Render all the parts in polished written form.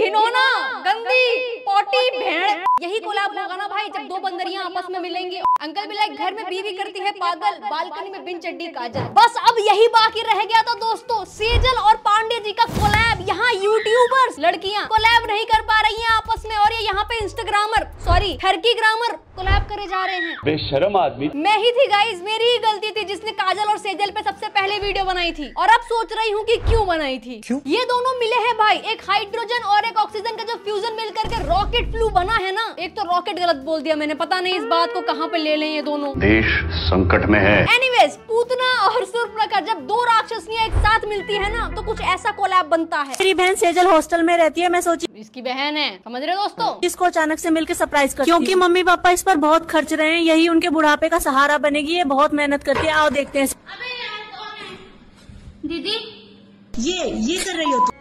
घिनौना, गंदी, पॉटी, भेड़। यही कोलैब होगा ना भाई जब दो बंदरियां आपस में मिलेंगी। अंकल भी लाइक घर में बीवी करती है पागल, बालकनी में बिन चड्डी काजल। बस अब यही बाकी रह गया था दोस्तों, सेजल और पांडे जी का कोलैब। यहाँ यूट्यूबर्स लड़कियां कोलैब नहीं कर पा रही हैं आपस में, और ये यहाँ पे इंस्टाग्रामर सॉरी थर्की ग्रामर कोलैब करे जा रहे हैं। बेशर्म आदमी। मैं ही थी गाइस, मेरी ही गलती थी जिसने काजल और सेजल पे सबसे पहले वीडियो बनाई थी, और अब सोच रही हूँ कि क्यों बनाई थी। क्यों? ये दोनों मिले हैं भाई, एक हाइड्रोजन और एक ऑक्सीजन का जो फ्यूजन मिल करके रॉकेट फ्लू बना है ना। एक तो रॉकेट गलत बोल दिया मैंने, पता नहीं इस बात को कहाँ पे ले लें ये दोनों। देश संकट में है। एनीवेज, पूतना और सूर्पणखा जब दो राक्षसनियां एक साथ मिलती है ना तो कुछ ऐसा कोलैब बनता है। मेरी बहन सेजल हॉस्टल में रहती है, मैं सोची इसकी बहन है, समझ रहे दोस्तों, इसको अचानक से मिलकर सरप्राइज कर, क्योंकि मम्मी पापा इस पर बहुत खर्च रहे हैं, यही उनके बुढ़ापे का सहारा बनेगी। ये बहुत मेहनत करती है, आओ देखते हैं। दीदी ये कर रही हो तुम?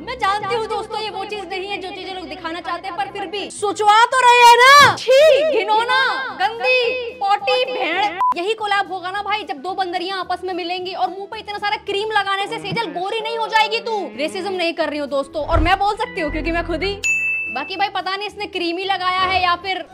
मैं जानती हूँ दोस्तों ये वो चीज नहीं है जो चीजें लोग दिखाना चाहते हैं, पर फिर भी सोचवा तो रहे हैं ना। छी, घिनौना, गंदी, पॉटी, भेड़। यही कोलैब होगा ना भाई जब दो बंदरियां आपस में मिलेंगी, और मुंह पे इतना सारा क्रीम लगाने से सेजल गोरी नहीं हो जाएगी। तू रेसिज्म नहीं कर रही हो दोस्तों, और मैं बोल सकती हूँ क्योंकि मैं खुद ही। बाकी भाई पता नहीं इसने क्रीम ही लगाया है या फिर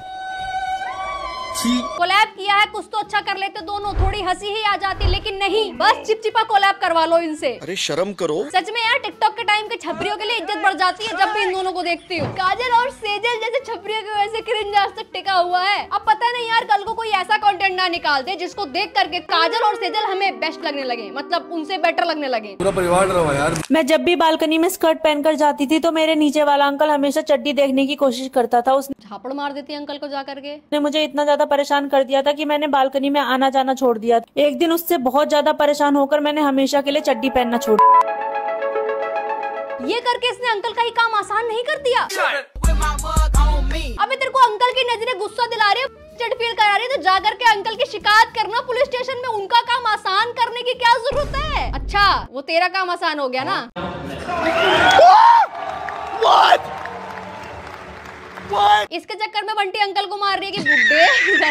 कोलैब किया है। कुछ तो अच्छा कर लेते दोनों, थोड़ी हंसी ही आ जाती, लेकिन नहीं, बस चिपचिपा कोलैब करवा लो इनसे। अरे शर्म करो। सच में यार, टिकटॉक के टाइम के छपरियों के लिए इज्जत बढ़ जाती है जब भी इन दोनों को देखती हूँ। काजल और सेजल जैसे छपरियों की वजह से क्रिंज आज तक टिका हुआ है। अब पता नहीं यार कल को कोई ऐसा कंटेंट ना निकाल दे जिसको देख करके काजल और सेजल हमें बेस्ट लगने लगे, मतलब उनसे बेटर लगने लगे। पूरा परिवार रहा यार। मैं जब भी बालकनी में स्कर्ट पहनकर जाती थी तो मेरे नीचे वाला अंकल हमेशा चड्डी देखने की कोशिश करता था। उसने झापड़ मार देती अंकल को जा करके। मुझे इतना ज्यादा परेशान कर दिया था कि मैंने बालकनी में आना जाना छोड़ दिया। एक दिन उससे बहुत ज्यादा परेशान होकर मैंने हमेशा के लिए चड्डी पहनना छोड़। ये करके इसने अंकल का ही काम आसान नहीं कर दिया। अबे तेरे को अंकल की नजरें गुस्सा दिला रही है, चिढ़ फील करा रही है, तो जाकर के अंकल की शिकायत करना पुलिस स्टेशन में। उनका काम आसान करने की क्या जरूरत है? अच्छा वो तेरा काम आसान हो गया ना। What? इसके चक्कर में बंटी अंकल को मार रही है कि बुड्ढे।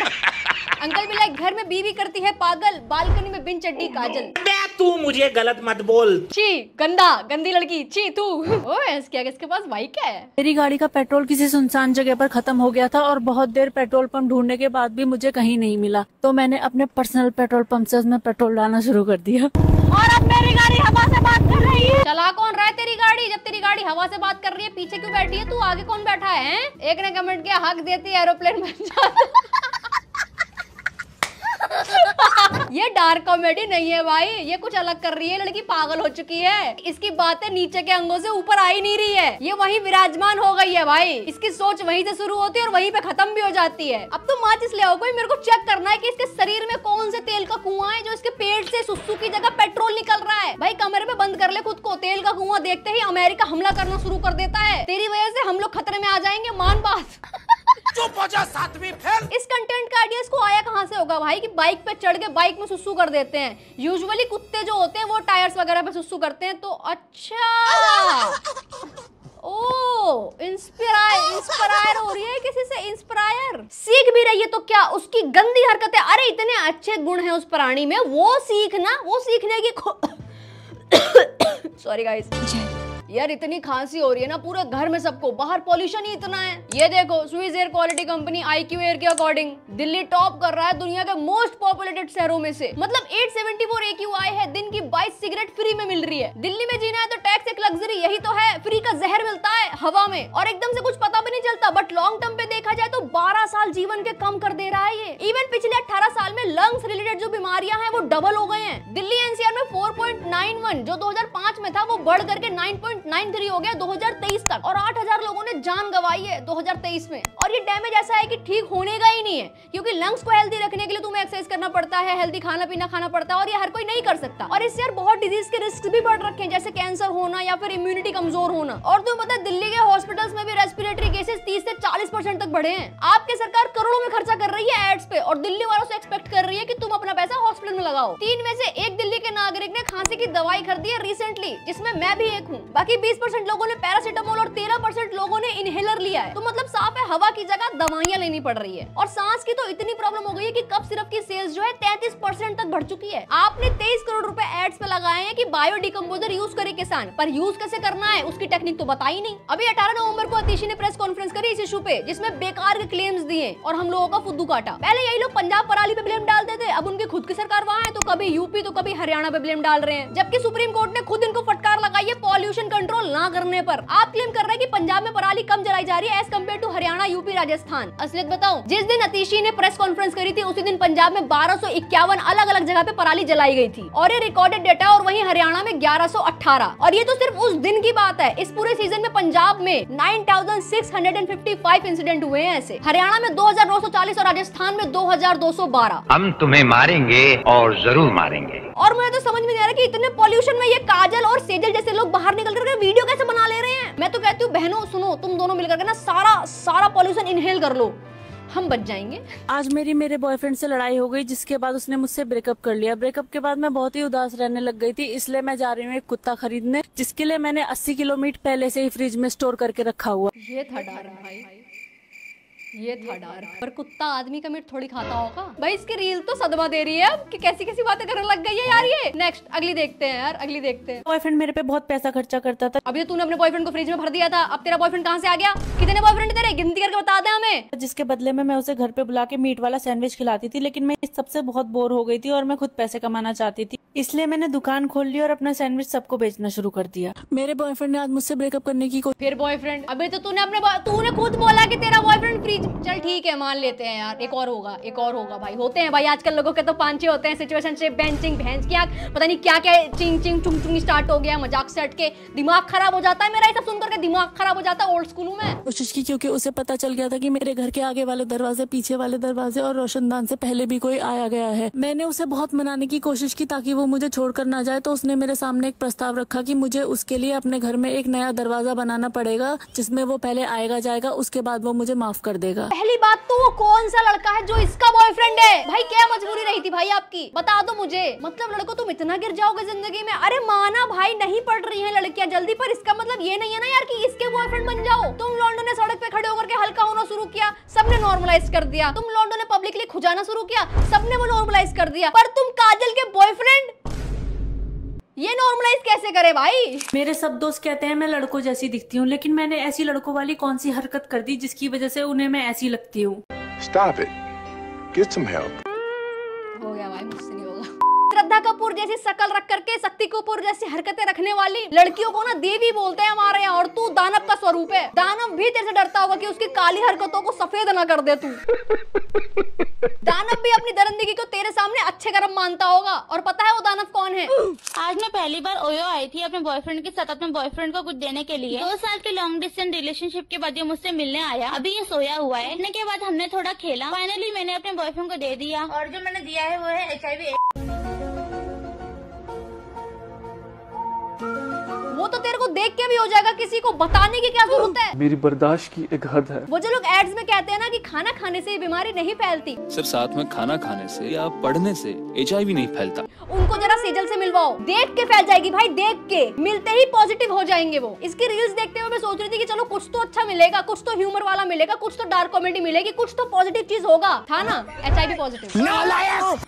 अंकल भी लाइक घर में बीवी करती है पागल, बालकनी में बिन चड्डी काजल। तू मुझे गलत मत बोल। छी, गंदा, गंदी लड़की, छी तू। ओए क्या किसके पास बाइक है? मेरी गाड़ी का पेट्रोल किसी सुनसान जगह पर खत्म हो गया था, और बहुत देर पेट्रोल पंप ढूंढने के बाद भी मुझे कहीं नहीं मिला, तो मैंने अपने पर्सनल पेट्रोल पंप से उसमें पेट्रोल डालना शुरू कर दिया। और अब मेरी गाड़ी हवा से बात कर रही है। चला कौन रहा है तेरी गाड़ी? जब तेरी गाड़ी हवा से बात कर रही है, पीछे क्यों बैठी है तू? आगे कौन बैठा है? एक ने कमेंट किया, हक देती है एरोप्लेन बन जाता। ये डार्क कॉमेडी नहीं है भाई, ये कुछ अलग कर रही है। लड़की पागल हो चुकी है, इसकी बातें नीचे के अंगों से ऊपर आ ही नहीं रही है। ये वहीं विराजमान हो गई है भाई। इसकी सोच वहीं से शुरू होती है और वहीं पे खत्म भी हो जाती है। अब तो माचिस ले आओ कोई, मेरे को चेक करना है कि इसके शरीर में कौन से तेल का कुआं है जो इसके पेट से सुसु की जगह पेट्रोल निकल रहा है। भाई कमरे में बंद कर ले खुद को। तेल का कुआं देखते ही अमेरिका हमला करना शुरू कर देता है। तेरी वजह से हम लोग खतरे में आ जाएंगे, मान बात। चुप हो जा, सातवीं फेल। इस कंटेंट का आइडिया इसको आया कहाँ से होगा भाई कि बाइक पे चढ़ के बाइक में सुसु कर देते हैं। यूजुअली कुत्ते जो होते हैं वो टायर्स वगैरह पे सुसु करते हैं। तो अच्छा, ओ इंस्पायर हो रही है किसी से, इंस्पायर सीख भी रही है। तो क्या उसकी गंदी हरकतें, अरे इतने अच्छे गुण हैं उस प्राणी में, वो सीखना, वो सीखने की सॉरी गाइस यार, इतनी खांसी हो रही है ना पूरे घर में सबको। बाहर पॉल्यूशन ही इतना है। ये देखो, Swiss air quality company IQ air के अकॉर्डिंग दिल्ली टॉप कर रहा है दुनिया के मोस्ट पॉपुलेटेड शहरों में से। मतलब 874 AQI है, दिन की 22 सिगरेट फ्री में मिल रही है। दिल्ली में जीना है तो टैक्स एक लग्जरी, यही तो है। फ्री का जहर मिलता है हवा में, और एकदम से कुछ पता भी नहीं चलता, बट लॉन्ग टर्म पे देखा जाए तो 12 साल जीवन के कम कर दे रहा है ये। इवन पिछले 18 साल में लंग्स रिलेटेड जो बीमारियां हैं वो डबल हो गए हैं। दिल्ली NCR में 4.91 जो 2005 में था वो बढ़ करके 9.93 हो गया 2023 तक, और 8000 लोगों ने जान गंवाई है 2023 में। और ये डैमेज ऐसा है कि ठीक होने का ही नहीं है, क्योंकि लंग्स को हेल्दी रखने के लिए तुम्हें एक्सरसाइज करना पड़ता है, हेल्दी खाना पीना खाना पड़ता है, और ये हर कोई नहीं कर सकता। और इससे यार बहुत डिजीज के रिस्क भी बढ़ रखे हैं, जैसे कैंसर होना या फिर इम्यूनिटी कमजोर होना। और तुम्हें पता है दिल्ली के हॉस्पिटल्स में भी रेस्पिरेटरी केसेस 30 से 40% तक बढ़े हैं। आपकी सरकार करोड़ों में खर्चा कर रही है एड्स पे, और दिल्ली वालों से एक्सपेक्ट कर रही है कि तुम अपना पैसा हॉस्पिटल में लगाओ। 3 में से 1 दिल्ली के नागरिक ने खांसी की दवाई दवाई खरीदी है रिसेंटली, जिसमें मैं भी एक हूँ। बाकी 20% लोगों ने पैरासीटामोल और 13% लोगों ने इनहेलर लिया है। तो मतलब साफ है, हवा की जगह दवाइयाँ लेनी पड़ रही है। और सांस की तो इतनी प्रॉब्लम हो गई है कि कफ सिरप की सेल्स जो है 33% तक बढ़ चुकी है। आपने 23 करोड़ रुपए एड्स पे लगाए हैं कि बायो डिकम्पोजर यूज करे किसान, पर यूज कैसे करना है उसकी टेक्निक तो बताई नहीं। अभी 18 नवंबर को अतिशी ने प्रेस कॉन्फ्रेंस करी इस इशू पे, जिसमें बेकार के क्लेम्स दिए और हम लोगों का फुद्दू काटा। पहले यही लोग पंजाब पराली पे ब्लेम डालते थे, अब उनकी खुद की सरकार वहाँ है तो कभी यूपी तो कभी हरियाणा पे ब्लेम डाल रहे हैं। जबकि सुप्रीम कोर्ट ने खुद इनको फटकार लगाई है पॉल्यूशन कंट्रोल ना करने पर। आप क्लेम कर रहे हैं कि पंजाब में पराली कम जलाई जा रही है as compared to Haryana, UP, Rajasthan. असलियत बताऊं, जिस दिन अतिशी ने प्रेस कॉन्फ्रेंस करी थी उसी दिन पंजाब में 1251 अलग अलग जगह पे पराली जलाई गई थी और ये रिकॉर्डेड डेटा, और वहीं हरियाणा में 1118। और ये तो सिर्फ उस दिन की बात है। इस पूरे सीजन में पंजाब में 9655 इंसिडेंट हुए हैं ऐसे, हरियाणा में 2940 और राजस्थान में 2212। हम तुम्हें मारेंगे और जरूर मारेंगे। और मुझे तो समझ में नहीं आ रहा कि इतने पॉल्यूशन में ये काजल और सेजल जैसे लोग बाहर निकल कर वीडियो कैसे बना ले रहे हैं। मैं तो कहती हूँ बहनों सुनो, तुम दोनों मिलकर के ना सारा पॉल्यूशन इनहेल कर लो, हम बच जाएंगे। आज मेरे बॉयफ्रेंड से लड़ाई हो गई, जिसके बाद उसने मुझसे ब्रेकअप कर लिया। ब्रेकअप के बाद मैं बहुत ही उदास रहने लग गई थी, इसलिए मैं जा रही हूँ एक कुत्ता खरीदने, जिसके लिए मैंने 80 किलो मीट पहले से ही फ्रिज में स्टोर करके रखा हुआ। ये था डर भाई, ये था डर। पर कुत्ता आदमी का मीट थोड़ी खाता होगा भाई। इसकी रील तो सदमा दे रही है अब कि कैसी कैसी बातें करने लग गई है यार ये। नेक्स्ट अगली देखते हैं यार, अगली देखते हैं। बॉयफ्रेंड मेरे पे बहुत पैसा खर्चा करता था। अभी तो तूने अपने बॉयफ्रेंड को फ्रिज में भर दिया था, अब तेरा बॉयफ्रेंड कहाँ से आ गया? कितने बॉयफ्रेंड तेरे, गिनती करके बता दे हमें। जिसके बदले में मैं उसे घर पे बुला के मीट वाला सैंडविच खिलाती थी, लेकिन मैं इस सबसे बहुत बोर हो गई थी और मैं खुद पैसे कमाना चाहती थी, इसलिए मैंने दुकान खोल ली और अपना सैंडविच सबको बेचना शुरू कर दिया। मेरे बॉयफ्रेंड ने आज मुझसे ब्रेकअप करने की फिर बॉयफ्रेंड, अभी तो तूने खुद बोला कि तेरा बॉयफ्रेंड फ्रिज। चल ठीक है, मान लेते हैं यार, एक और होगा भाई। होते हैं भाई आजकल लोगों के तो पांचे होते हैं, सिचुएशनशिप, बेंचिंग, भैंस क्या पता नहीं क्या क्या चिंग चिंग चुंग चुंग स्टार्ट हो गया, मजाक से हटके दिमाग खराब हो जाता है मेरा, ये सब सुन करके दिमाग खराब हो जाता है। ओल्ड स्कूल हूं मैं। कोशिश की, क्योंकि उसे पता चल गया था कि मेरे घर के आगे वाले दरवाजे, पीछे वाले दरवाजे और रोशनदान से पहले भी कोई आया गया है। मैंने उसे बहुत मनाने की कोशिश की ताकि वो मुझे छोड़कर ना जाए, तो उसने मेरे सामने एक प्रस्ताव रखा कि मुझे उसके लिए अपने घर में एक नया दरवाजा बनाना पड़ेगा, जिसमें वो पहले आएगा जाएगा, उसके बाद वो मुझे माफ कर देगा। पहली बात तो वो कौन सा लड़का है जो इसका बॉयफ्रेंड है? भाई क्या मजबूरी रही थी भाई आपकी, बता दो मुझे। मतलब लड़को तुम इतना गिर जाओगे जिंदगी में। अरे माना भाई नहीं पढ़ रही हैं लड़कियां जल्दी, पर इसका मतलब ये नहीं है ना यार कि इसके बॉयफ्रेंड बन जाओ। तुम लौंडों ने सड़क पे खड़े होकर के हल्का होना शुरू किया, सबने नॉर्मलाइज कर दिया। तुम लौंडों ने पब्लिकली खुजाना शुरू किया, सबने वो नॉर्मलाइज कर दिया। पर तुम काजल के बॉयफ्रेंड ये नॉर्मलाइज कैसे करे भाई? मेरे सब दोस्त कहते हैं मैं लड़कों जैसी दिखती हूँ, लेकिन मैंने ऐसी लड़कों वाली कौन सी हरकत कर दी जिसकी वजह से उन्हें मैं ऐसी लगती हूँ? Stop it. Get some help. हो गया भाई, मुझसे नहीं होगा। श्रद्धा कपूर जैसी शकल रख करके शक्ति कपूर जैसी हरकतें रखने वाली लड़कियों को ना देवी बोलते हैं हमारे यहाँ, और तू दानव का स्वरूप है। दानव भी तेरे से डरता होगा कि उसकी काली हरकतों को सफेद ना कर दे तू। दानव भी अपनी दरिंदगी को तेरे सामने अच्छे कर्म मानता होगा। और पता है वो दानव कौन है? आज मैं पहली बार ओयो आई थी अपने बॉयफ्रेंड के साथ, अपने बॉयफ्रेंड को कुछ देने के लिए। 2 साल के लॉन्ग डिस्टेंस रिलेशनशिप के बाद ये मुझसे मिलने आया। अभी ये सोया हुआ है। के बाद हमने थोड़ा खेला, फाइनली मैंने अपने बॉयफ्रेंड को दे दिया, और जो मैंने दिया है वो है HIV। वो तो तेरे को देख के भी हो जाएगा, किसी को बताने की क्या जरूरत है? मेरी बर्दाश्त की एक हद है। वो जो लोग एड्स में कहते हैं ना कि खाना खाने से ये बीमारी नहीं फैलती, सिर्फ साथ में खाना खाने से या पढ़ने से HIV नहीं फैलता। उनको जरा सेजल से मिलवाओ, देख के फैल जाएगी भाई, देख के मिलते ही पॉजिटिव हो जाएंगे वो। इसकी रील्स देखते हुए मैं सोच रही थी कि चलो कुछ तो अच्छा मिलेगा, कुछ तो ह्यूमर वाला मिलेगा, कुछ तो डार्क कॉमेडी मिलेगी, कुछ तो पॉजिटिव चीज होगा। था ना HIV पॉजिटिव।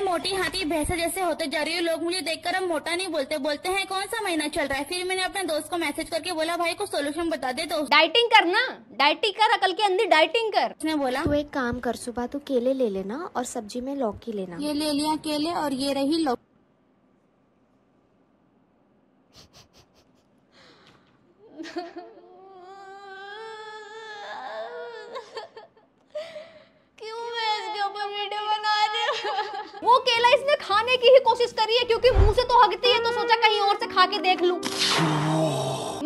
मोटी हाथी भैंसा जैसे होते जा रही है। लोग मुझे देखकर अब मोटा नहीं बोलते हैं कौन सा महीना चल रहा है। फिर मैंने अपने दोस्त को मैसेज करके बोला भाई को सोल्यूशन बता दे। तो डाइटिंग करना, डाइटिंग कर, अकल के अंदर डाइटिंग कर। उसने बोला तू एक काम कर, सुबह तू केले ले लेना और सब्जी में लौकी लेना। ये ले लिया केले और ये रही लौकी। क्यों मैं इसके ऊपर वीडियो बना रही हूँ? वो केला इसने खाने की ही कोशिश करी है, क्योंकि मुंह से तो हगती है, तो सोचा कहीं और से खा के देख लूं।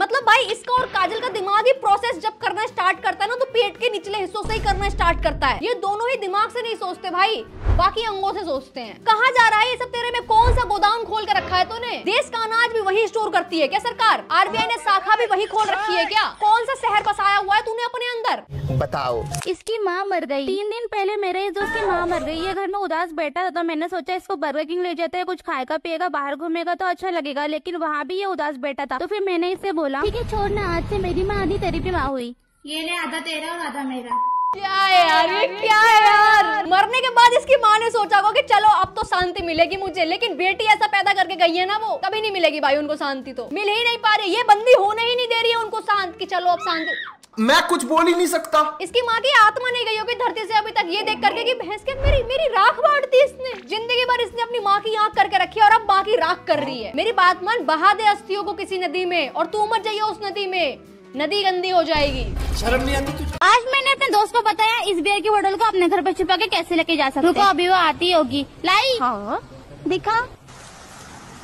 मतलब भाई इसका और काजल का दिमाग ही प्रोसेस जब करना स्टार्ट करता है ना तो पेट के निचले हिस्सों से ही करना स्टार्ट करता है। ये दोनों ही दिमाग से नहीं सोचते भाई, बाकी अंगों से सोचते हैं। कहाँ जा रहा है ये सब? तेरे में कौन सा गोदाम खोल के रखा है तूने? देश का अनाज भी वही स्टोर करती है क्या सरकार? आरबीआई ने शाखा भी वही खोल रखी है क्या? कौन सा शहर बसाया हुआ है तूने अपने अंदर? बताओ। इसकी माँ मर गई 3 दिन पहले। मेरे इस दोस्त की माँ मर गई। ये घर में उदास बैठा था तो मैंने सोचा इसको बर्गर किंग ले जाते हैं, कुछ खाएगा पिएगा, बाहर घूमेगा तो अच्छा लगेगा। लेकिन वहाँ भी ये उदास बैठा था तो फिर मैंने इससे बोला ठीक है छोड़ ना, आज से मेरी माँ आधी तेरी भी माँ हुई। ये ले आधा तेरा और आधा मेरा। क्या है यार, ये क्या है यार? मरने के बाद इसकी माँ ने सोचा होगा कि चलो अब तो शांति मिलेगी मुझे, लेकिन बेटी ऐसा पैदा करके गई है ना, वो कभी नहीं मिलेगी भाई उनको शांति। तो मिल ही नहीं पा रही, ये बंदी होने ही नहीं दे रही है उनको शांत कि चलो अब शांति। मैं कुछ बोल ही नहीं सकता। इसकी माँ की आत्मा नहीं गई होगी धरती से अभी तक ये देख करके कि भैंस के मेरी राख बांट दी इसने। जिंदगी भर इसने अपनी माँ की आंख करके रखी और अब माँ की राख कर रही है। मेरी बात मान, बहा दे अस्थियों को किसी नदी में और तू मत जाइए उस नदी में, नदी गंदी हो जाएगी। शर्म नहीं आती तुझे? आज मैंने अपने दोस्त को बताया इस बियर की बोतल को अपने घर पे छिपा के कैसे लेके जा सकते। रुको अभी वो आती होगी। लाई हाँ दिखा।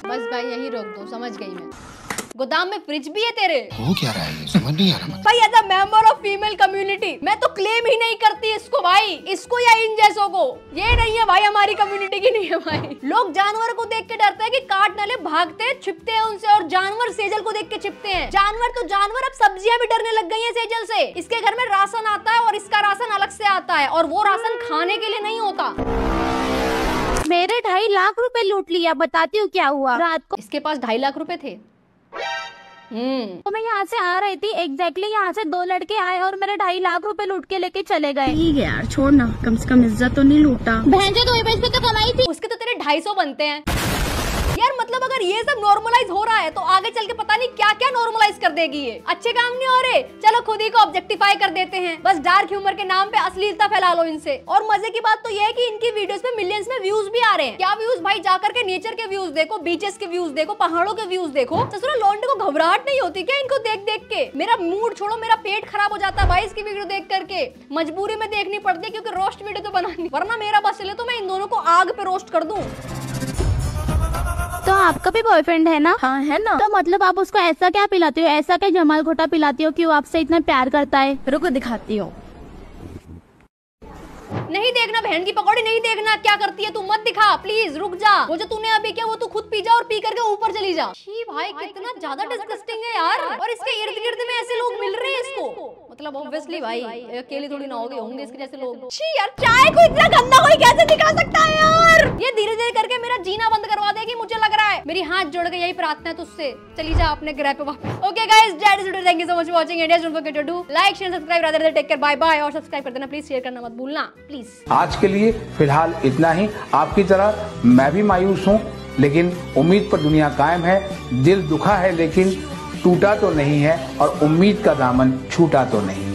बस भाई यही रोक दो, समझ गई मैं। गोदाम में फ्रिज भी है तेरे? हो क्या रहा है समझ नहीं आ रहा भाई as a member of female community मैं तो क्लेम ही नहीं करती इसको भाई, इसको या इन जैसों को। ये नहीं है भाई, हमारी कम्युनिटी की नहीं है भाई। लोग जानवर को देख के डरते हैं कि काट नाले भागते छिपते हैं उनसे, और जानवर सेजल को देख के छिपते हैं। जानवर तो जानवर, अब सब्जियां भी डरने लग गई है सेजल से। इसके घर में राशन आता है और इसका राशन अलग से आता है, और वो राशन खाने के लिए नहीं होता। मेरे 2.5 लाख रुपए लूट लिया। बताती हूँ क्या हुआ। रात को इसके पास 2.5 लाख रुपए थे। तो मैं यहाँ से आ रही थी, एग्जैक्टली यहाँ से 2 लड़के आए और मेरे 2.5 लाख रुपए लूट के लेके चले गए। ठीक है यार छोड़ ना, कम से कम इज्जत तो नहीं लूटा। बहन जो 2 पैसे तो कमाई थी, उसके तो तेरे 250 बनते हैं यार। मतलब अगर ये सब नॉर्मलाइज हो रहा है तो आगे चल के पता नहीं क्या क्या नॉर्मलाइज कर देगी ये। अच्छे काम नहीं हो रहे, चलो खुद ही को ऑब्जेक्टिफाई कर देते हैं। बस डार्क ह्यूमर के नाम पे अश्लीलता फैला लो इनसे। और मजे की बात तो ये है कि इनकी वीडियोस में मिलियंस में व्यूज भी आ रहे हैं। क्या व्यूज भाई? जाकर के नेचर के व्यूज देखो, बीचेस के व्यूज देखो, पहाड़ों के व्यूज देखो। ससुरा लौंडे को घबराहट नहीं होती क्या इनको देख देख के? मेरा मूड छोड़ो, मेरा पेट खराब हो जाता है भाई इसकी वीडियो देख करके। मजबूरी में देखनी पड़ती है क्योंकि रोस्ट वीडियो तो बनानी, वरना मेरा बस चले तो मैं इन दोनों को आग पे रोस्ट कर दूं। तो आपका भी बॉयफ्रेंड है ना? हाँ है ना। तो मतलब आप उसको ऐसा क्या पिलाती हो, ऐसा क्या जमाल घोटा पिलाती हो कि वो आपसे इतना प्यार करता है? रुको दिखाती हूँ। नहीं देखना बहन की पकौड़ी, नहीं देखना क्या करती है तू, मत दिखा प्लीज, रुक जा। वो जो तूने अभी किया वो तू खुद पी जा और पी करके ऊपर चली जा। छी भाई कितना ज्यादा डिस्गस्टिंग है यार। और इसके इर्द गिर्द में ऐसे लोग मिल रहे हैं इसको, मतलब ऑब्वियसली भाई अकेली थोड़ी ना होंगे इसके जैसे लोग। छी यार, चाय को इतना गंदा कोई कैसे दिखा सकता है यार? ये धीरे धीरे करके मेरा जीना बंद करवा देगी मुझे लग रहा है। मेरी हाथ जोड़ के यही प्रार्थना है तुझसे, चली जा अपने ग्रह पे वापस। Okay guys, that is it. Thank you so much for watching. Don't forget to do like share subscribe, rather than take care, bye bye. और सब्सक्राइब कर देना प्लीज, शेयर करना मत भूलना प्लीज। आज के लिए फिलहाल इतना ही। आपकी तरह मैं भी मायूस हूँ, लेकिन उम्मीद पर दुनिया कायम है। दिल दुखा है लेकिन टूटा तो नहीं है, और उम्मीद का दामन छूटा तो नहीं।